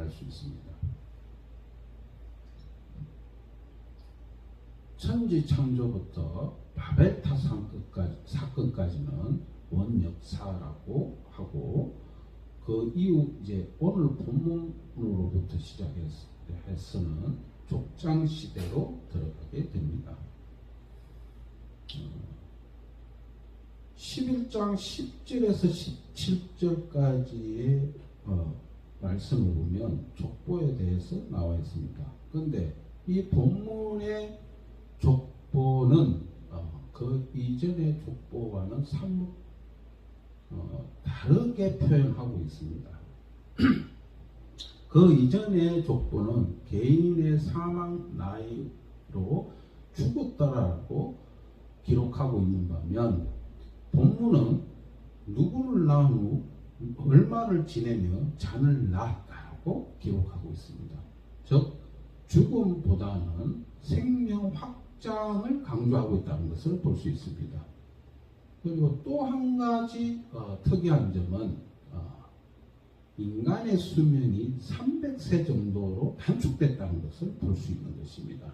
말할 수 있습니다. 천지 창조부터 바벨탑 사건까지는 원역사라고 하고, 그 이후 이제 오늘 본문으로부터 시작해서는 족장 시대로 들어가게 됩니다. 11장 10절에서 17절까지의 말씀을 보면 족보에 대해서 나와 있습니다. 그런데 이 본문의 족보는 그 이전의 족보와는 사뭇 다르게 표현하고 있습니다. 그 이전의 족보는 개인의 사망 나이로 죽었다라고 기록하고 있는 반면, 본문은 누구를 낳은 후 얼마를 지내며 잔을 낳았다고 기록하고 있습니다. 즉 죽음보다는 생명 확장을 강조하고 있다는 것을 볼 수 있습니다. 그리고 또 한 가지 특이한 점은 인간의 수명이 300세 정도로 단축됐다는 것을 볼 수 있는 것입니다.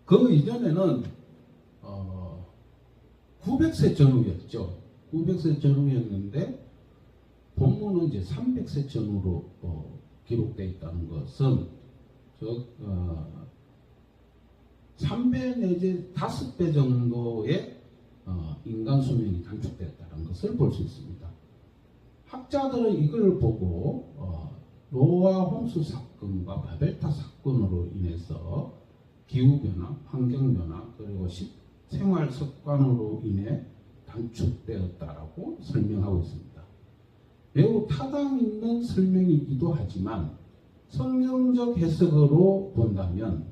그 이전에는 900세 전후였죠. 900세 전후였는데 본문은 이제 300세 전후로 기록되어 있다는 것은 즉 3배 내지 5배 정도의 인간 수명이 단축됐다는 것을 볼 수 있습니다. 학자들은 이걸 보고 노아 홍수 사건과 바벨탑 사건으로 인해서 기후변화, 환경변화, 그리고 생활 습관으로 인해 단축되었다라고 설명하고 있습니다. 매우 타당 있는 설명이기도 하지만 성경적 해석으로 본다면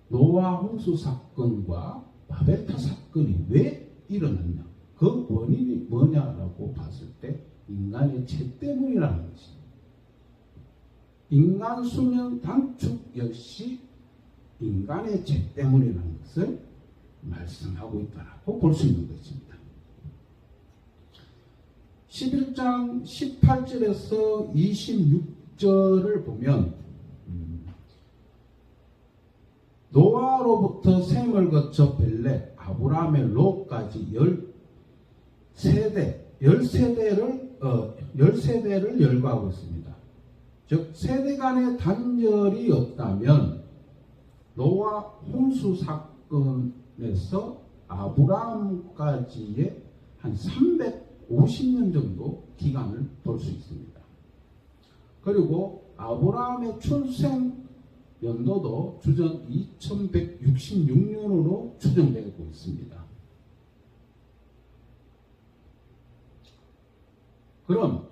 노아 홍수 사건과 바벨탑 사건이 왜 일어났냐, 그 원인이 뭐냐라고 봤을 때 인간의 죄 때문이라는 것입니다. 인간 수명 단축 역시 인간의 죄 때문이라는 것을 말씀하고 있다고 볼 수 있는 것입니다. 11장 18절에서 26절을 보면 노아로부터 셈을 거쳐 벨렉, 아브라함의 롯까지 10세대를 열거하고 있습니다. 즉 세대 간의 단절이 없다면 노아 홍수 사건에서 아브라함까지의 한 350년 정도 기간을 볼 수 있습니다. 그리고 아브라함의 출생 연도도 주전 2166년으로 추정되고 있습니다. 그럼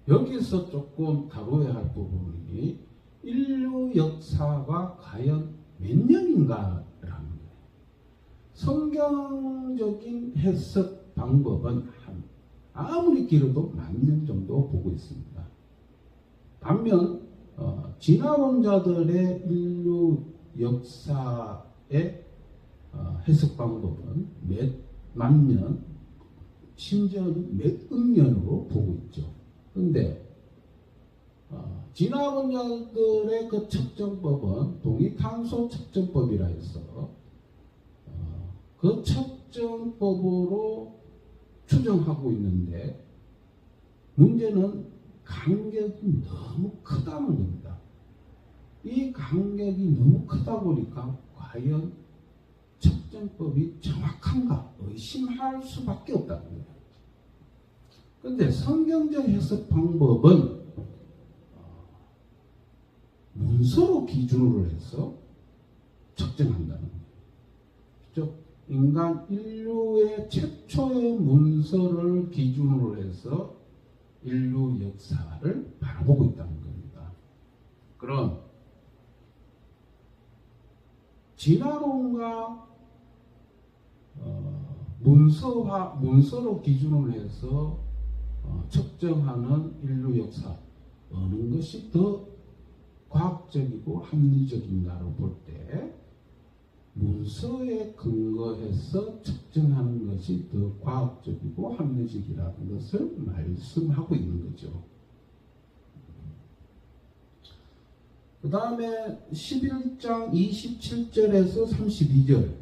여기서 조금 다뤄야 할 부분이 인류 역사가 과연 몇 년인가라는 거예요. 성경적인 해석 방법은 아무리 길어도 10,000년 정도 보고 있습니다. 반면 진화론자들의 인류 역사의 해석 방법은 몇만 년, 심지어는 몇억 년으로 보고 있죠. 그런데 진화론자들의 그 측정법은 동위탄소 측정법이라 해서 그 측정법으로 추정하고 있는데, 문제는 간격이 너무 크다는 겁니다. 이 간격이 너무 크다 보니까 과연 측정법이 정확한가 의심할 수밖에 없다는 거예요. 그런데 성경적 해석 방법은 문서로 기준으로 해서 측정한다는 거예요. 즉 인류의 최초의 문서를 기준으로 해서 인류 역사를 바라보고 있다는 겁니다. 그럼 진화론과 문서로 기준으로 해서 측정하는 인류 역사, 어느 것이 더 과학적이고 합리적인가로 볼 때 문서에 근거해서 측정하는 것이 더 과학적이고 합리적이라는 것을 말씀하고 있는 거죠. 그 다음에 11장 27절에서 32절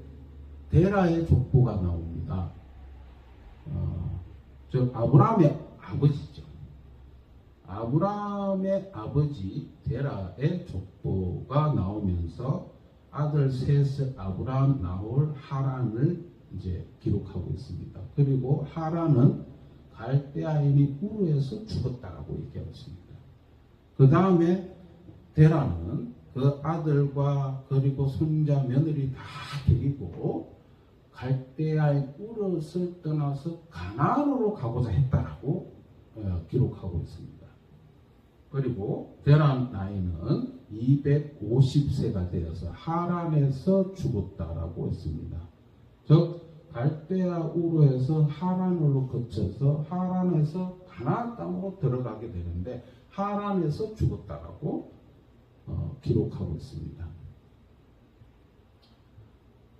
데라의 족보가 나옵니다. 즉 아브라함의 아버지죠. 아브라함의 아버지 데라의 족보가 나오면서 아들 셋을 아브라함, 나홀, 하란을 이제 기록하고 있습니다. 그리고 하란은 갈대아인이 우르에서 죽었다라고 얘기하고 있습니다. 그 다음에 데라는 그 아들과 그리고 손자, 며느리 다 데리고 갈대아인 우르를 떠나서 가나안으로 가고자 했다라고 기록하고 있습니다. 그리고 데라 나이는 250세가 되어서 하란에서 죽었다라고 했습니다. 즉 갈대아 우르에서 하란으로 거쳐서 하란에서 가나안 땅으로 들어가게 되는데 하란에서 죽었다라고 기록하고 있습니다.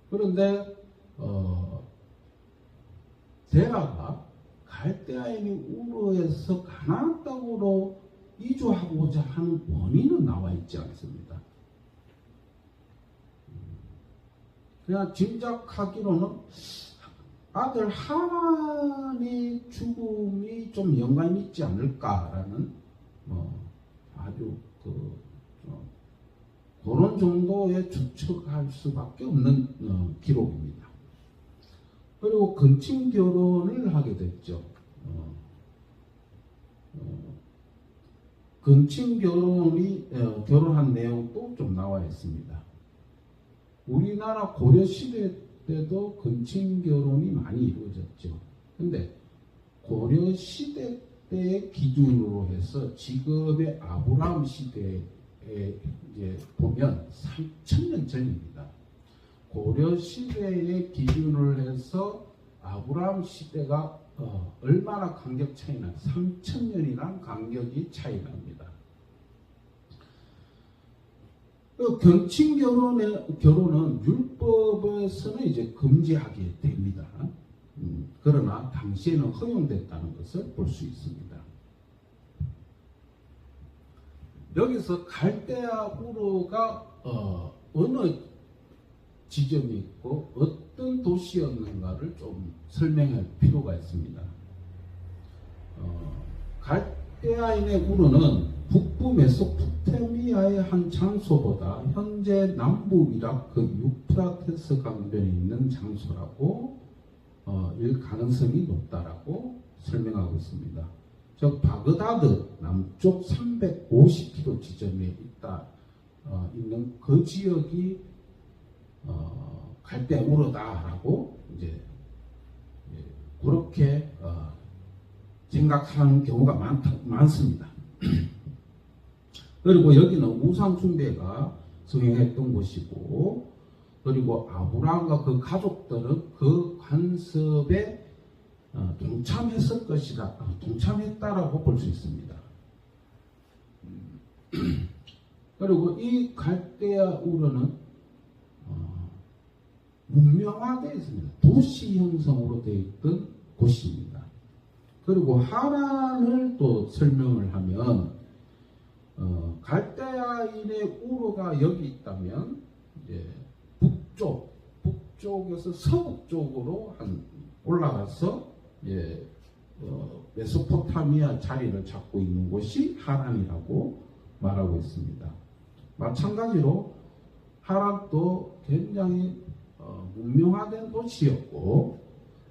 그런데 데라가 갈대아인이 우르에서 가나안 땅으로 이주하고자 하는 원인은 나와 있지 않습니다. 그냥 짐작하기로는 아들 하란의 죽음이 좀 연관이 있지 않을까라는 아주 그런 정도의 추측할 수밖에 없는 기록입니다. 그리고 근친 결혼을 하게 됐죠. 근친 결혼한 내용도 좀 나와 있습니다. 우리나라 고려 시대 때도 근친 결혼이 많이 이루어졌죠. 근데 고려 시대 때의 기준으로 해서 지금의 아브라함 시대에 이제 보면 3000년 전입니다. 고려 시대의 기준을 해서 아브라함 시대가 얼마나 간격 차이나 3000년이란 간격이 차이 납니다. 견친 결혼은 율법에서는 이제 금지하게 됩니다. 그러나 당시에는 허용됐다는 것을 볼 수 있습니다. 여기서 갈대아 우르가 어느 지점이 있고 어떤 도시였는가를 좀 설명할 필요가 있습니다. 갈대아인의 우르는 북부 메소포타미아의 한 장소보다 현재 남부 이라크 유프라테스 강변에 있는 장소라고 일 가능성이 높다라고 설명하고 있습니다. 즉 바그다드 남쪽 350km 지점에 있는 그 지역이 갈대아 우르다라고 이제 그렇게 생각하는 경우가 많습니다. 그리고 여기는 우상 숭배가 성행했던 곳이고, 그리고 아브라함과 그 가족들은 그 간섭에 동참했을 것이다, 동참했다라고 볼 수 있습니다. 그리고 이 갈대아 우르는 문명화되어 있습니다. 도시 형성으로 되어 있던 곳입니다. 그리고 하란을 또 설명을 하면 갈대아인의 우르가 여기 있다면 이제 북쪽에서 서북 쪽으로 올라가서 메소포타미아 자리를 잡고 있는 곳이 하란이라고 말하고 있습니다. 마찬가지로 하란도 굉장히 문명화된 도시였고,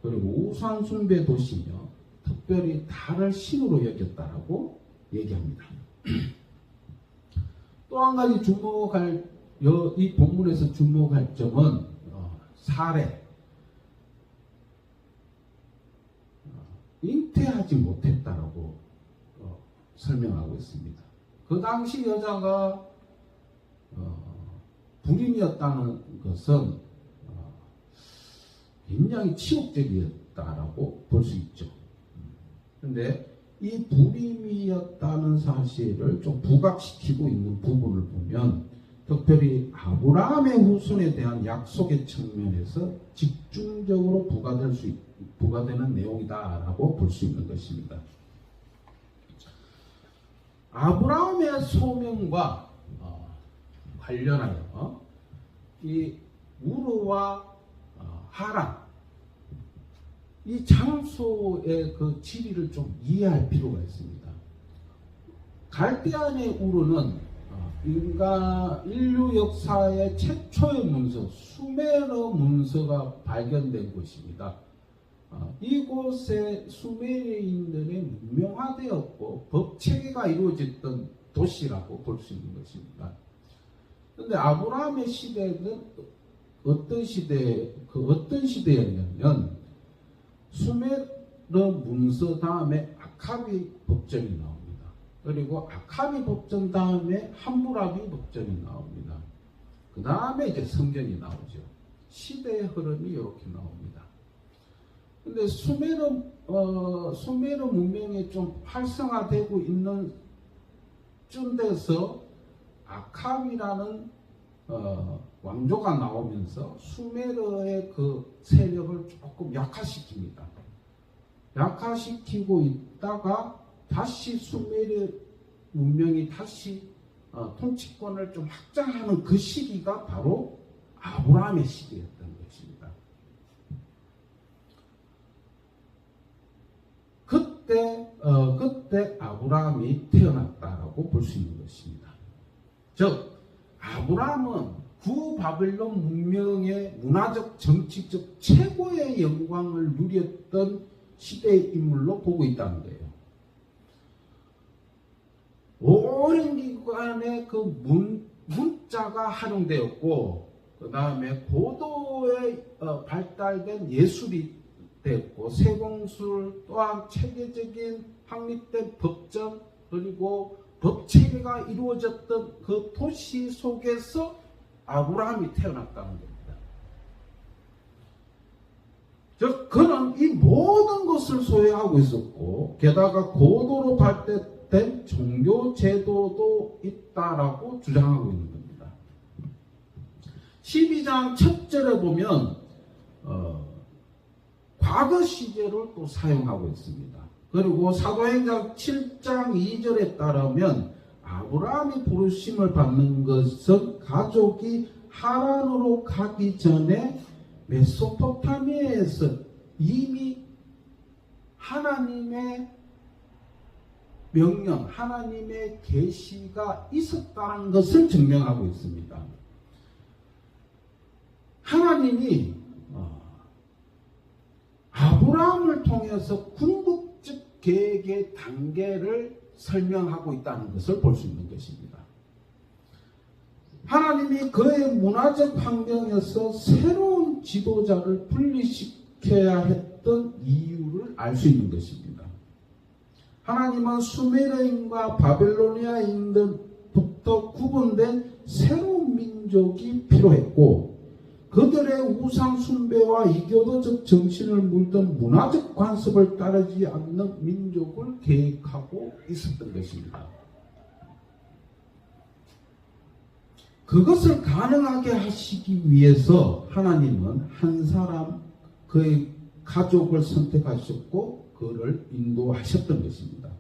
그리고 우상 숭배 도시며 특별히 달을 신으로 여겼다라고 얘기합니다. 또 한 가지 이 본문에서 주목할 점은 사례, 잉태하지 못했다라고 설명하고 있습니다. 그 당시 여자가 불임이었다는 것은 굉장히 치욕적이었다라고 볼 수 있죠. 그런데 이 불임이었다는 사실을 좀 부각시키고 있는 부분을 보면 특별히 아브라함의 후손에 대한 약속의 측면에서 집중적으로 부과되는 내용이다라고 볼 수 있는 것입니다. 아브라함의 소명과 관련하여 이 우르와 하란 이 장소의 그 지리를 좀 이해할 필요가 있습니다. 갈대안의 우르는 인류 역사의 최초의 문서 수메르 문서가 발견된 곳입니다. 이곳에 수메르인들의 문명화되었고 법체계가 이루어졌던 도시라고 볼 수 있는 것입니다. 그런데 아브라함의 시대는 어떤 시대였냐면 수메르 문서 다음에 아카비 법전이 나옵니다. 그리고 아카비 법전 다음에 함무라비 법전이 나옵니다. 그 다음에 이제 성경이 나오죠. 시대의 흐름이 이렇게 나옵니다. 근데 수메르 문명이 좀 활성화되고 있는 쯤 돼서 아카비라는 왕조가 나오면서 수메르의 그 세력을 조금 약화시킵니다. 약화시키고 있다가 다시 수메르 문명이 다시 통치권을 좀 확장하는 그 시기가 바로 아브라함의 시기였던 것입니다. 그때 아브라함이 태어났다라고 볼 수 있는 것입니다. 즉 아브라함은 구바빌론 문명의 문화적 정치적 최고의 영광을 누렸던 시대의 인물로 보고 있다는 거예요. 오랜 기간에 그 문자가 활용되었고 그 다음에 고도의 발달된 예술이 되었고 세공술 또한 체계적인 확립된 법전 그리고 법체계가 이루어졌던 그 도시 속에서 아브라함이 태어났다는 겁니다. 즉 그는 이 모든 것을 소유하고 있었고 게다가 고도로 발달된 종교 제도도 있다라고 주장하고 있는 겁니다. 12장 첫 절에 보면 과거 시제를 또 사용하고 있습니다. 그리고 사도행전 7장 2절에 따르면 아브라함이 부르심을 받는 것은 가족이 하란으로 가기 전에 메소포타미아에서 이미 하나님의 명령, 하나님의 계시가 있었다는 것을 증명하고 있습니다. 하나님이 아브라함을 통해서 궁극적 계획의 단계를 설명하고 있다는 것을 볼 수 있는 것입니다. 하나님이 그의 문화적 환경에서 새로운 지도자를 분리시켜야 했던 이유를 알 수 있는 것입니다. 하나님은 수메르인과 바벨로니아인들부터 구분된 새로운 민족이 필요했고 그들의 우상 숭배와 이교도적 정신을 물던 문화적 관습을 따르지 않는 민족을 계획하고 있었던 것입니다. 그것을 가능하게 하시기 위해서 하나님은 한 사람 그의 가족을 선택하셨고 그를 인도하셨던 것입니다.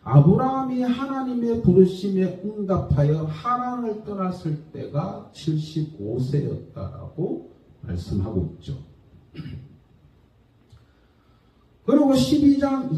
아브라함이 하나님의 부르심에 응답하여 하란을 떠났을 때가 75세였다라고 말씀하고 있죠. 그리고 12장